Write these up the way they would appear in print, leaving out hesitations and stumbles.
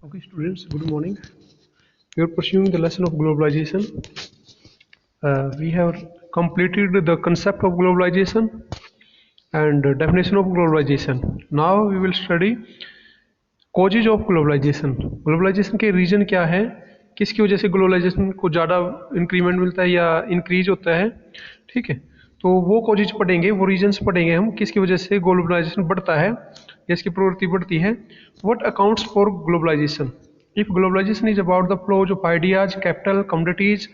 Okay, students, good morning. We are pursuing the lesson of globalization. We have completed the concept of globalization and definition of globalization. Now we will study causes of globalization. Globalization के reason क्या है, किसकी वजह से globalisation को ज़्यादा increment मिलता है या इंक्रीज होता है, ठीक है। तो वो कॉजेज पढ़ेंगे, वो रीजन्स पढ़ेंगे हम, किसकी वजह से ग्लोबलाइजेशन बढ़ता है या इसकी प्रवृत्ति बढ़ती है। What accounts for globalization? If globalization is about the flow of ideas, capital, commodities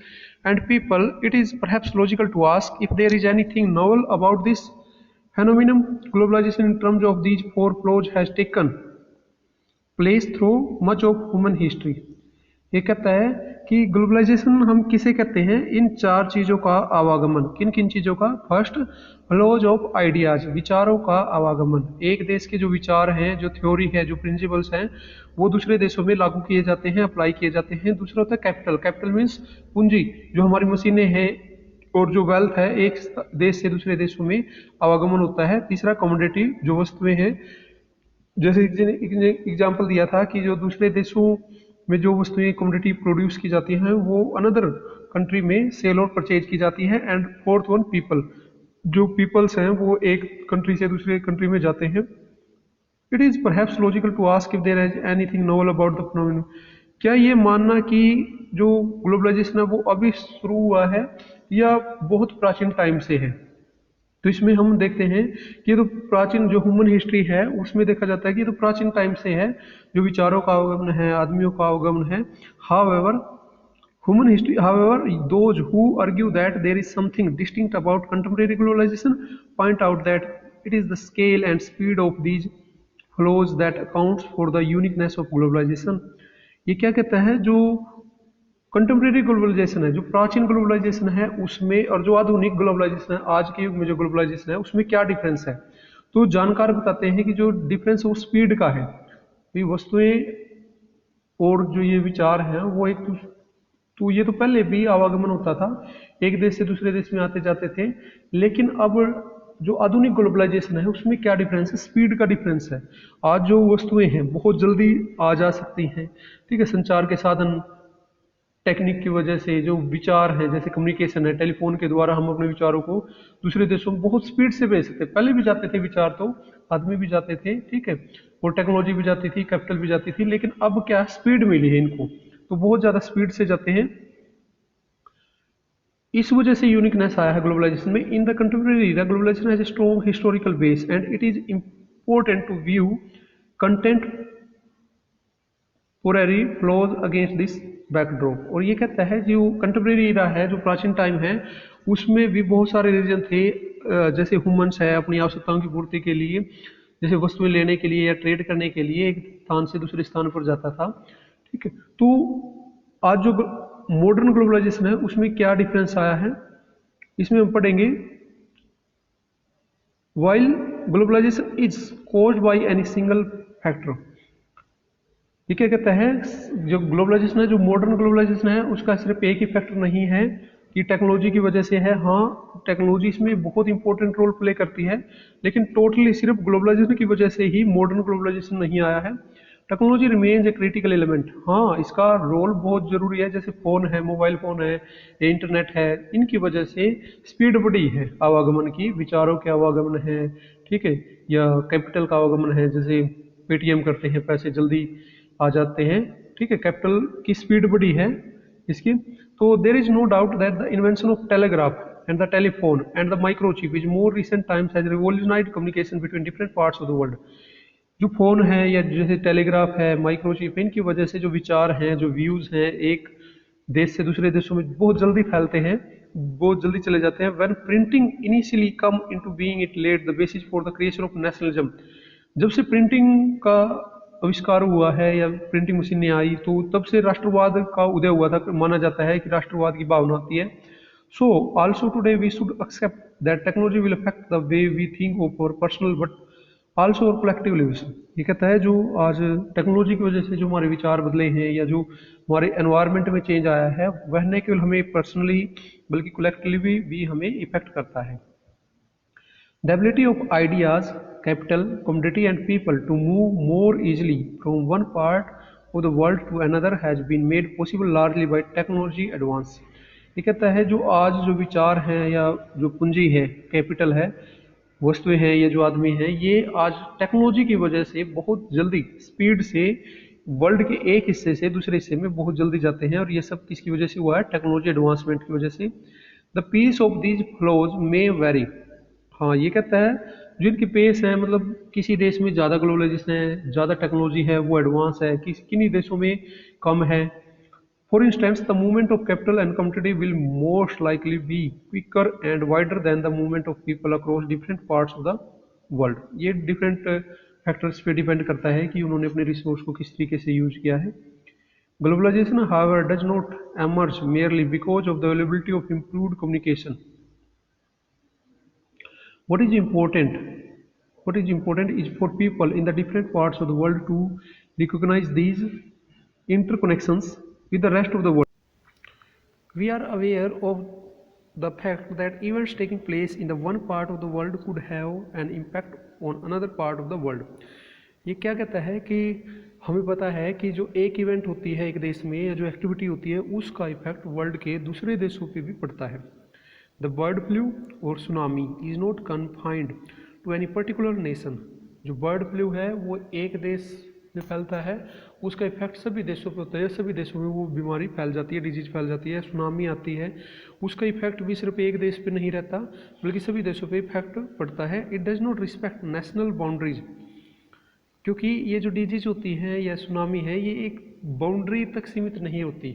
and people, it is perhaps logical to ask if there is anything novel about this phenomenon. Globalization in terms of these four flows has taken place through much of human history. ये कहता है कि globalisation हम किसे कहते हैं, इन चार चीज़ों का आवागमन। किन किन चीज़ों का? फर्स्ट, फ्लोज ऑफ आइडियाज, विचारों का आवागमन। एक देश के जो विचार हैं, जो थ्योरी है, जो प्रिंसिपल्स हैं, वो दूसरे देशों में लागू किए जाते हैं, अप्लाई किए जाते हैं। दूसरा होता है कैपिटल। कैपिटल मीन्स पूंजी, जो हमारी मशीनें हैं और जो वेल्थ है, एक देश से दूसरे देशों में आवागमन होता है। तीसरा कमोडिटी, जो वस्तुएं हैं, जैसे एग्जाम्पल दिया था कि जो दूसरे देशों में जो वस्तुएं कमोडिटी प्रोड्यूस की जाती हैं वो अनदर कंट्री में सेल और परचेज की जाती है। एंड फोर्थ वन, पीपल, जो पीपल्स हैं वो एक कंट्री से दूसरे कंट्री में जाते हैं। It is perhaps logical to ask if there is anything novel about the phenomenon. क्या ये मानना कि जो ग्लोबलाइजेशन है वो अभी शुरू हुआ है या बहुत प्राचीन टाइम से है? तो इसमें हम देखते हैं कि ये तो प्राचीन जो ह्यूमन हिस्ट्री है उसमें देखा जाता है कि ये तो प्राचीन टाइम से है, जो विचारों का आवागमन है, आदमियों का आवागमन है। However human history, however those who argue that there is something distinct about contemporary globalization point out that it is the scale and speed of these flows that accounts for the uniqueness of globalization. ये क्या कहता है, जो contemporary globalisation है, जो प्राचीन globalisation है उसमें, और जो आधुनिक ग्लोबलाइजेशन है, आज के युग में जो ग्लोबलाइजेशन है उसमें क्या डिफरेंस है। तो जानकार बताते हैं कि जो डिफरेंस है वो स्पीड का है। ये वस्तुएं और जो ये विचार हैं वो एक तो ये तो पहले भी आवागमन होता था, एक देश से दूसरे देश में आते जाते थे। लेकिन अब जो आधुनिक ग्लोबलाइजेशन है उसमें क्या डिफरेंस है? स्पीड का डिफरेंस है। आज जो वस्तुएं हैं बहुत जल्दी आ जा सकती हैं, ठीक है। संचार के साधन, टेक्निक की वजह से जो विचार है, जैसे कम्युनिकेशन है, टेलीफोन के द्वारा हम अपने विचारों को दूसरे देशों में बहुत स्पीड से भेज सकते हैं। पहले भी जाते थे विचार, तो आदमी भी जाते थे, ठीक है, और टेक्नोलॉजी भी जाती थी, कैपिटल भी जाती थी। लेकिन अब क्या स्पीड मिली है इनको, तो बहुत ज़्यादा स्पीड से जाते हैं। इस वजह से यूनिकनेस आया है ग्लोबलाइजेशन में। In the contemporary the globalisation has a strong historical base and it is important to view contemporary flows against this backdrop. और ये कहता है जो कंटेम्प्रेरी इरा है, जो प्राचीन टाइम है, उसमें भी बहुत सारे रीजन थे। जैसे ह्यूमंस है अपनी आवश्यकताओं की पूर्ति के लिए, जैसे वस्तुएं लेने के लिए या ट्रेड करने के लिए एक स्थान से दूसरे स्थान पर जाता था, ठीक है। तो आज जो मॉडर्न ग्लोबलाइजेशन है उसमें क्या डिफरेंस आया है, इसमें हम पढ़ेंगे। While globalization is caused by any single factor, ये क्या कहता है, जो ग्लोबलाइजेशन है, जो मॉडर्न ग्लोबलाइजेशन है, उसका सिर्फ एक ही फैक्टर नहीं है कि टेक्नोलॉजी की वजह से है। हाँ, टेक्नोलॉजी इसमें बहुत इंपॉर्टेंट रोल प्ले करती है, लेकिन टोटली सिर्फ ग्लोबलाइजेशन की वजह से ही मॉडर्न ग्लोबलाइजेशन नहीं आया है। Technology remains a critical element. हाँ, इसका रोल बहुत जरूरी है। जैसे फ़ोन है, मोबाइल फ़ोन है, इंटरनेट है, इनकी वजह से स्पीड बढ़ी है आवागमन की, विचारों के आवागमन है, ठीक है, या कैपिटल का आवागमन है। जैसे पेटीएम करते हैं, पैसे जल्दी आ जाते हैं, ठीक है, कैपिटल की स्पीड बढ़ी है इसकी। तो there is no doubt that the invention of telegraph and the telephone and the microchip is more recent times has revolutionised communication between different parts of the world. जो फोन है या जैसे telegraph है, microchip, इनकी वजह से जो विचार हैं, जो व्यूज हैं, एक देश से दूसरे देशों में बहुत जल्दी फैलते हैं, बहुत जल्दी चले जाते हैं। When printing initially come into being, it led the basis for the creation of nationalism. जब से प्रिंटिंग का आविष्कार हुआ है या प्रिंटिंग मशीनें आई, तो तब से राष्ट्रवाद का उदय हुआ था। माना जाता है कि राष्ट्रवाद की भावना आती है। So also today we should accept that technology will affect the way we think of our personal but also our collective lives. ये कहता है जो आज टेक्नोलॉजी की वजह से जो हमारे विचार बदले हैं या जो हमारे एनवायरनमेंट में चेंज आया है, वह न केवल हमें पर्सनली बल्कि कलेक्टिवली भी हमें इफेक्ट करता है। The ability of ideas, capital, commodity and people to move more easily from one part of the world to another has been made possible largely by technology advance। ये कहता है जो आज जो विचार हैं या जो पूंजी है, कैपिटल है, वस्तुएं हैं या जो आदमी हैं, ये आज टेक्नोलॉजी की वजह से बहुत जल्दी स्पीड से वर्ल्ड के एक हिस्से से दूसरे हिस्से में बहुत जल्दी जाते हैं, और ये सब किसकी वजह से हुआ है? टेक्नोलॉजी एडवांसमेंट की वजह से। The peace of these flows may vary. हाँ, ये कहता है जो इनकी पेस है, मतलब किसी देश में ज़्यादा ग्लोबलाइजेशन है, ज़्यादा टेक्नोलॉजी है, वो एडवांस है, किन्हीं देशों में कम है। For instance the movement of capital and community will most likely be quicker and wider than the movement of people across different parts of the world. ये डिफरेंट फैक्टर्स पे डिपेंड करता है कि उन्होंने अपने रिसोर्स को किस तरीके से यूज किया है। Globalization, however, does not emerge merely because of the availability of improved communication. What is important? What is important is for people in the different parts of the world to recognize these interconnections with the rest of the world. We are aware of the fact that events taking place in the one part of the world could have an impact on another part of the world. ये क्या कहता है कि हमें पता है कि जो एक इवेंट होती है एक देश में या जो एक्टिविटी होती है उसका इफेक्ट वर्ल्ड के दूसरे देशों पे भी पड़ता है। द बर्ड फ्लू और tsunami is not confined to any particular nation. जो बर्ड फ्लू है वो एक देश में फैलता है, उसका इफेक्ट सभी देशों पे होता है, सभी देशों में वो बीमारी फैल जाती है, डिजीज फैल जाती है। सुनामी आती है, उसका इफेक्ट भी सिर्फ एक देश पे नहीं रहता बल्कि सभी देशों पे इफेक्ट पड़ता है। It does not respect national boundaries, क्योंकि ये जो डिजीज होती है या सुनामी है ये एक बाउंड्री तक सीमित नहीं होती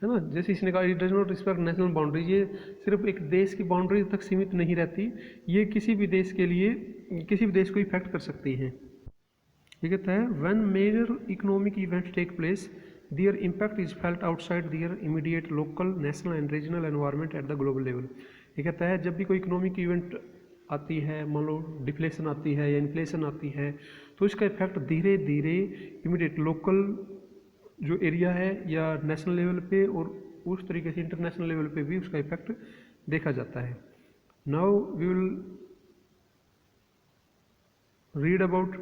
है ना। जैसे इसने कहा it does not respect national boundaries, ये सिर्फ एक देश की बाउंड्री तक सीमित नहीं रहती, ये किसी भी देश के लिए किसी भी देश को इफेक्ट कर सकती है। ये कहता है when major economic events take place their impact is felt outside their immediate local national and regional environment at the global level. ये कहता है जब भी कोई इकोनॉमिक इवेंट आती है, मान लो डिफ्लेशन आती है या इन्फ्लेशन आती है, तो इसका इफेक्ट धीरे धीरे इमीडिएट लोकल जो एरिया है या नेशनल लेवल पे और उस तरीके से इंटरनेशनल लेवल पे भी उसका इफेक्ट देखा जाता है। Now we will read about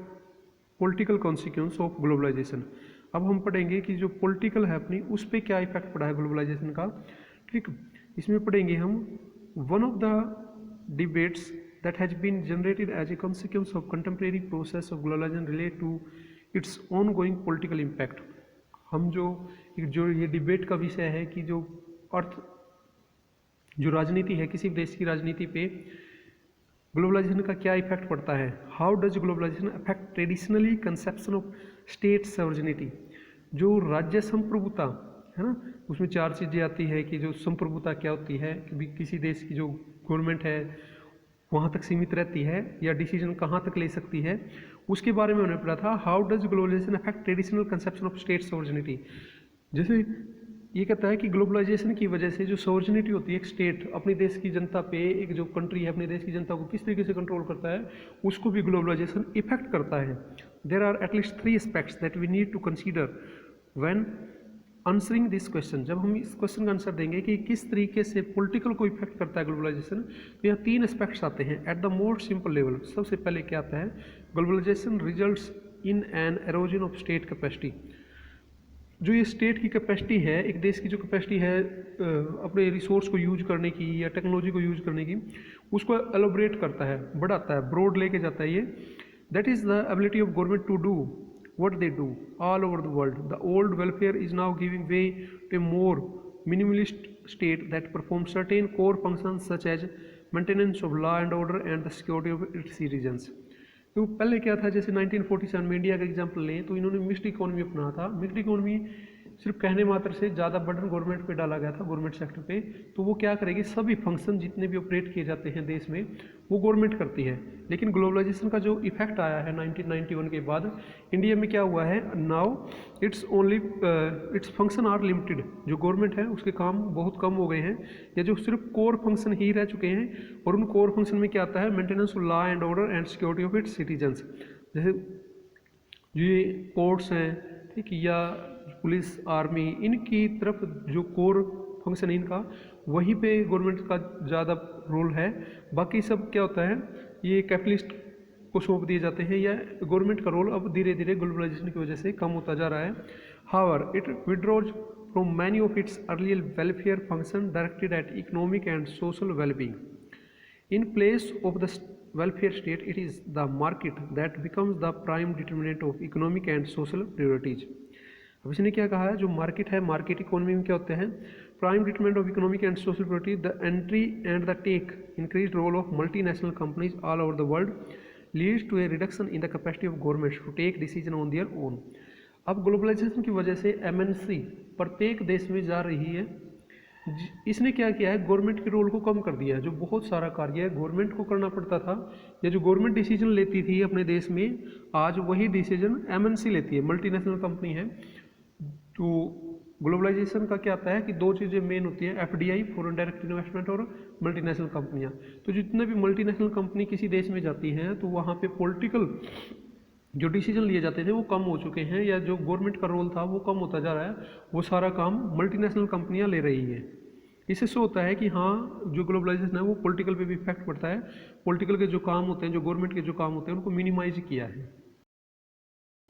political consequence of globalization. अब हम पढ़ेंगे कि जो पॉलिटिकल है अपनी उस पर क्या इफेक्ट पड़ा है ग्लोबलाइजेशन का। ठीक, इसमें पढ़ेंगे हम one of the debates that has been generated as a consequence of contemporary process of globalization relate to its ongoing political impact। हम जो ये डिबेट का विषय है कि जो राजनीति है, किसी देश की राजनीति पे ग्लोबलाइजेशन का क्या इफेक्ट पड़ता है। How does globalization affect traditionally conception of state sovereignty. जो राज्य संप्रभुता है ना, उसमें चार चीज़ें आती है कि जो संप्रभुता क्या होती है, कि किसी देश की जो गवर्नमेंट है वहाँ तक सीमित रहती है या डिसीजन कहाँ तक ले सकती है, उसके बारे में उन्होंने पढ़ा था। How does globalization affect traditional conception of state sovereignty. जैसे ये कहता है कि ग्लोबलाइजेशन की वजह से जो सॉवरेनिटी होती है, एक स्टेट अपनी देश की जनता पे, एक जो कंट्री है अपने देश की जनता को किस तरीके से कंट्रोल करता है, उसको भी ग्लोबलाइजेशन इफेक्ट करता है। There are at least 3 aspects that we need to consider when answering this question. जब हम इस क्वेश्चन का आंसर देंगे कि किस तरीके से पॉलिटिकल को इफेक्ट करता है ग्लोबलाइजेशन, तो यहाँ 3 एस्पेक्ट्स आते हैं at the most simple level. सबसे पहले क्या आता है, globalization results in an erosion of state capacity. जो ये स्टेट की कैपेसिटी है, एक देश की जो कैपेसिटी है अपने रिसोर्स को यूज करने की या टेक्नोलॉजी को यूज करने की, उसको एलोबरेट करता है, बढ़ाता है, ब्रॉड लेके जाता है ये। That is the ability of government to do what they do all over the world. The old welfare is now giving way to a more minimalist state that performs certain core functions such as maintenance of law and order and the security of its citizens। तो पहले क्या था, जैसे 1947 में India का example लें तो इन्होंने मिक्स्ड इकोनॉमी अपनाया था। मिक्स्ड इकोनॉमी सिर्फ कहने मात्र से ज़्यादा बर्डन गवर्नमेंट पे डाला गया था, गवर्नमेंट सेक्टर पे। तो वो क्या करेगी, सभी फंक्शन जितने भी ऑपरेट किए जाते हैं देश में वो गवर्नमेंट करती है। लेकिन ग्लोबलाइजेशन का जो इफेक्ट आया है 1991 के बाद इंडिया में क्या हुआ है, now its function are limited. जो गवर्नमेंट है उसके काम बहुत कम हो गए हैं या जो सिर्फ कोर फंक्शन ही रह चुके हैं। और उन कोर फंक्शन में क्या आता है, maintenance of law and order and security of its citizens. जैसे ये कोर्ट्स हैं, ठीक, या पुलिस, आर्मी, इनकी तरफ जो कोर फंक्शन है इनका, वहीं पे गवर्नमेंट का ज़्यादा रोल है। बाकी सब क्या होता है, ये कैपिटलिस्ट को सौंप दिए जाते हैं या गवर्नमेंट का रोल अब धीरे धीरे ग्लोबलाइजेशन की वजह से कम होता जा रहा है। However, it withdraws from many of its earlier welfare functions directed at economic and social well-being. In place of the welfare state, it is the market that becomes the prime determinant of economic and social priorities. अब इसने क्या कहा है, जो market है, market economy में क्या होते हैं, prime determinant of economic and social priority, the entry and the take increase role of multinational companies all over the world leads to a reduction in the capacity of governments to take decision on their own. अब globalization की वजह से MNC प्रत्येक देश में जा रही है, इसने क्या किया है, गवर्नमेंट के रोल को कम कर दिया है। जो बहुत सारा कार्य गवर्नमेंट को करना पड़ता था या जो गवर्नमेंट डिसीजन लेती थी अपने देश में, आज वही डिसीजन एमएनसी लेती है, मल्टीनेशनल कंपनी है। तो ग्लोबलाइजेशन का क्या आता है कि दो चीज़ें मेन होती हैं, एफडीआई फॉरेन डायरेक्ट इन्वेस्टमेंट और मल्टीनेशनल कंपनियां। तो जितने भी मल्टीनेशनल कंपनी किसी देश में जाती हैं तो वहाँ पे पॉलिटिकल जो डिसीजन लिए जाते थे वो कम हो चुके हैं, या जो गवर्नमेंट का रोल था वो कम होता जा रहा है, वो सारा काम मल्टीनेशनल कंपनियां ले रही हैं। इससे शो होता है कि हाँ, जो ग्लोबलाइजेशन है वो पॉलिटिकल पे भी इफेक्ट पड़ता है, पॉलिटिकल के जो काम होते हैं, जो गवर्नमेंट के जो काम होते हैं उनको मिनिमाइज किया है।